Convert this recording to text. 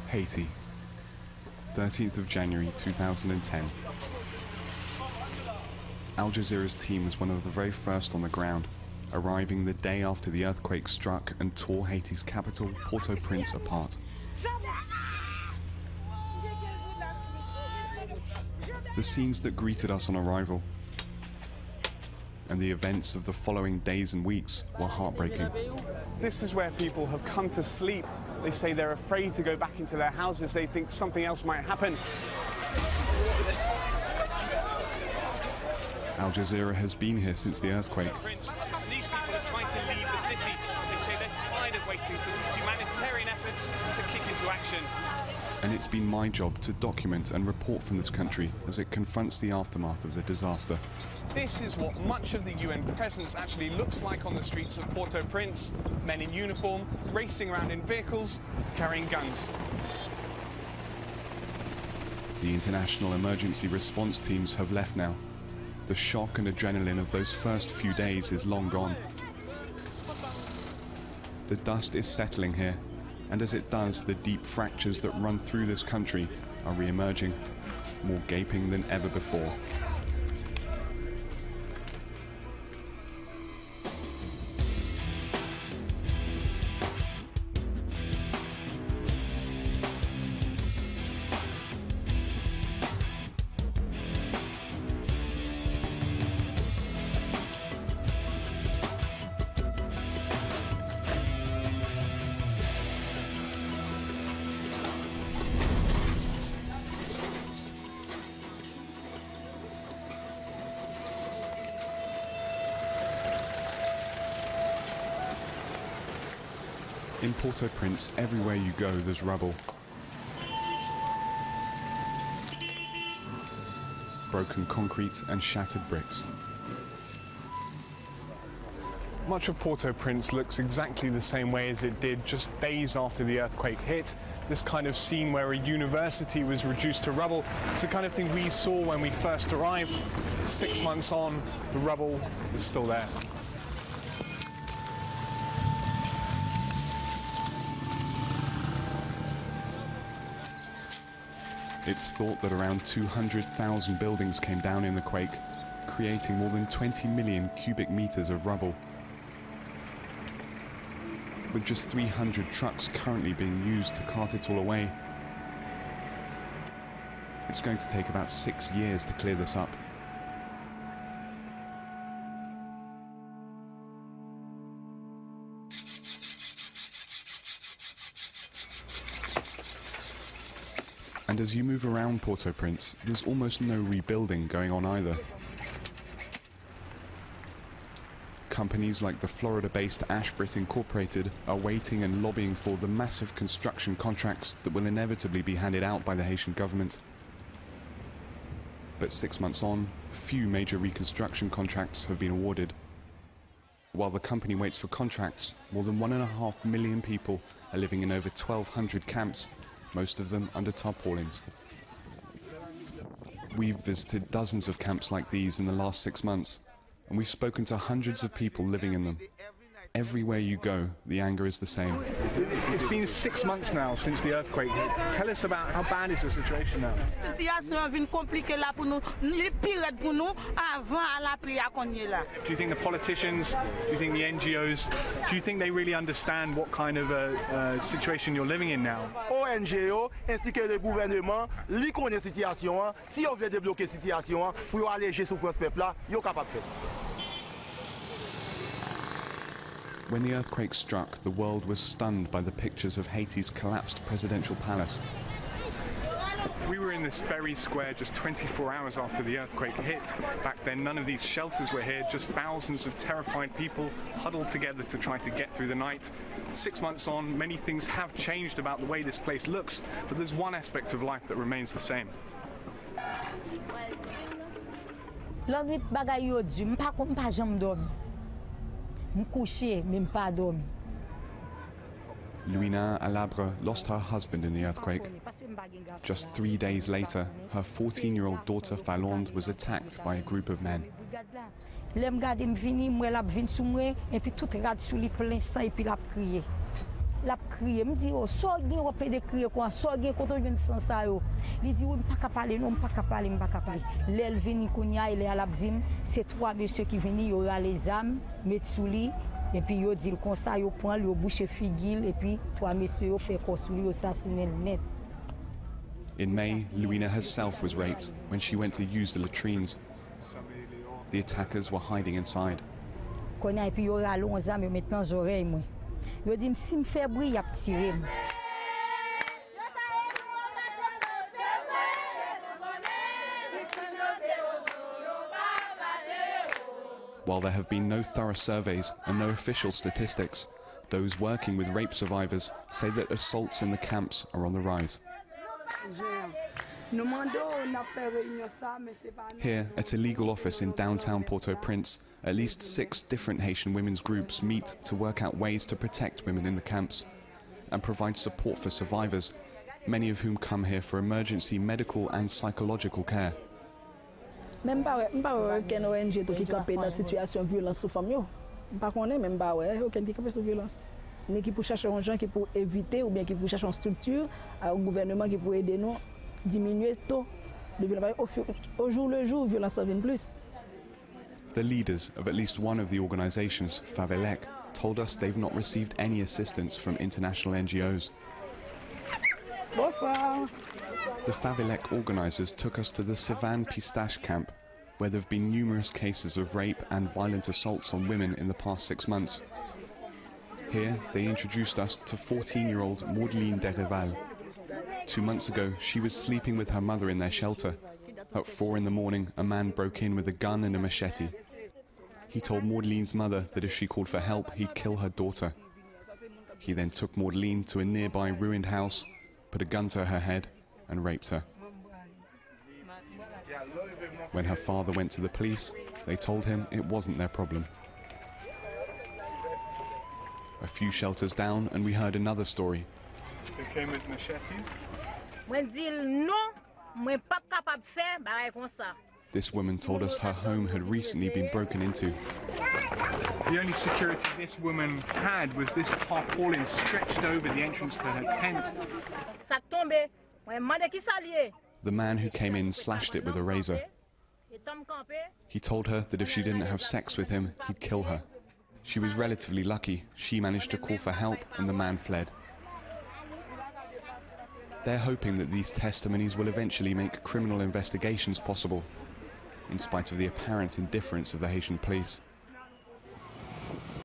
Haiti, 13th of January 2010. Al Jazeera's team was one of the very first on the ground, arriving the day after the earthquake struck and tore Haiti's capital, Port-au-Prince, apart. The scenes that greeted us on arrival and the events of the following days and weeks were heartbreaking. This is where people have come to sleep. They say they're afraid to go back into their houses. They think something else might happen. Al Jazeera has been here since the earthquake. These people are trying to leave the city. They say they're tired of waiting for humanitarian efforts to kick into action. And it's been my job to document and report from this country as it confronts the aftermath of the disaster. This is what much of the UN presence actually looks like on the streets of Port-au-Prince. Men in uniform, racing around in vehicles, carrying guns. The international emergency response teams have left now. The shock and adrenaline of those first few days is long gone. The dust is settling here, and as it does, the deep fractures that run through this country are re-emerging, more gaping than ever before. In Port-au-Prince, everywhere you go, there's rubble. Broken concrete and shattered bricks. Much of Port-au-Prince looks exactly the same way as it did just days after the earthquake hit. This kind of scene where a university was reduced to rubble. It's the kind of thing we saw when we first arrived. 6 months on, the rubble is still there. It's thought that around 200,000 buildings came down in the quake, creating more than 20 million cubic meters of rubble. With just 300 trucks currently being used to cart it all away, it's going to take about 6 years to clear this up. And as you move around Port-au-Prince, there's almost no rebuilding going on either. Companies like the Florida-based Ashbrit Incorporated are waiting and lobbying for the massive construction contracts that will inevitably be handed out by the Haitian government. But 6 months on, few major reconstruction contracts have been awarded. While the company waits for contracts, more than 1.5 million people are living in over 1,200 camps, most of them under tarpaulins. We've visited dozens of camps like these in the last 6 months, and we've spoken to hundreds of people living in them. Everywhere you go, the anger is the same. It's been 6 months now since the earthquake hit. Tell us about how bad is the situation now? Do you think the politicians, do you think the NGO'S, do you think they really understand what kind of a situation you're living in now? NGO ainsi que le gouvernement, li connaît situation, si on veut débloquer situation pour alléger sur ce peuple là, yo capable faire. When the earthquake struck, the world was stunned by the pictures of Haiti's collapsed presidential palace. We were in this very square just 24 hours after the earthquake hit. Back then, none of these shelters were here, just thousands of terrified people huddled together to try to get through the night. 6 months on, many things have changed about the way this place looks, but there's one aspect of life that remains the same. Louina Alabre lost her husband in the earthquake. Just 3 days later, her 14-year-old daughter Falonde was attacked by a group of men. La crié, me dit, oh, soit bien on peut décrire quoi, soit bien quand on vient sans ça yo. Il dit, oui, pas parler, non, pas parler, pas parler. L'elle vient konya, il est à l'abdim, c'est trois messieurs qui viennent, il aura les âmes, mettre sous lit, et puis il dit comme ça, il prend, il bouche figil, et puis trois messieurs fait construire, assassiner le net. In May, Louina herself was raped when she went to use the latrines. The attackers were hiding inside. Konya, et puis il aura les âmes, maintenant les oreilles, moi. Il dit, si je fais bruit, il a tiré. While there have been no thorough surveys and no official statistics, those working with rape survivors say that assaults in the camps are on the rise. Here, at a legal office in downtown Port-au-Prince, at least 6 different Haitian women's groups meet to work out ways to protect women in the camps and provide support for survivors, many of whom come here for emergency medical and psychological care. Même pas aucun ONG qui campe dans situation de violence aux femmes. Par contre, même pas aucun qui campe sur violence. Mais qui pour chercher un gens qui pour éviter ou bien qui pour chercher une structure au gouvernement qui pour aider nous diminuer le taux de violence au jour le jour violence ça vient plus. The leaders of at least one of the organizations, Favelec, told us they've not received any assistance from international NGO'S. Bonsoir. The Favelec organizers took us to the Sivan Pistache camp, where there have been numerous cases of rape and violent assaults on women in the past 6 months. Here, they introduced us to 14-year-old Maudeline Dereval. 2 months ago, she was sleeping with her mother in their shelter. At 4 in the morning, a man broke in with a gun and a machete. He told Maudeline's mother that if she called for help, he'd kill her daughter. He then took Maudeline to a nearby ruined house, put a gun to her head, and raped her. When her father went to the police, they told him it wasn't their problem. A few shelters down, and we heard another story. They came with machetes. This woman told us her home had recently been broken into. The only security this woman had was this tarpaulin stretched over the entrance to her tent. The man who came in slashed it with a razor. He told her that if she didn't have sex with him, he'd kill her. She was relatively lucky. She managed to call for help and the man fled. They're hoping that these testimonies will eventually make criminal investigations possible, in spite of the apparent indifference of the Haitian police.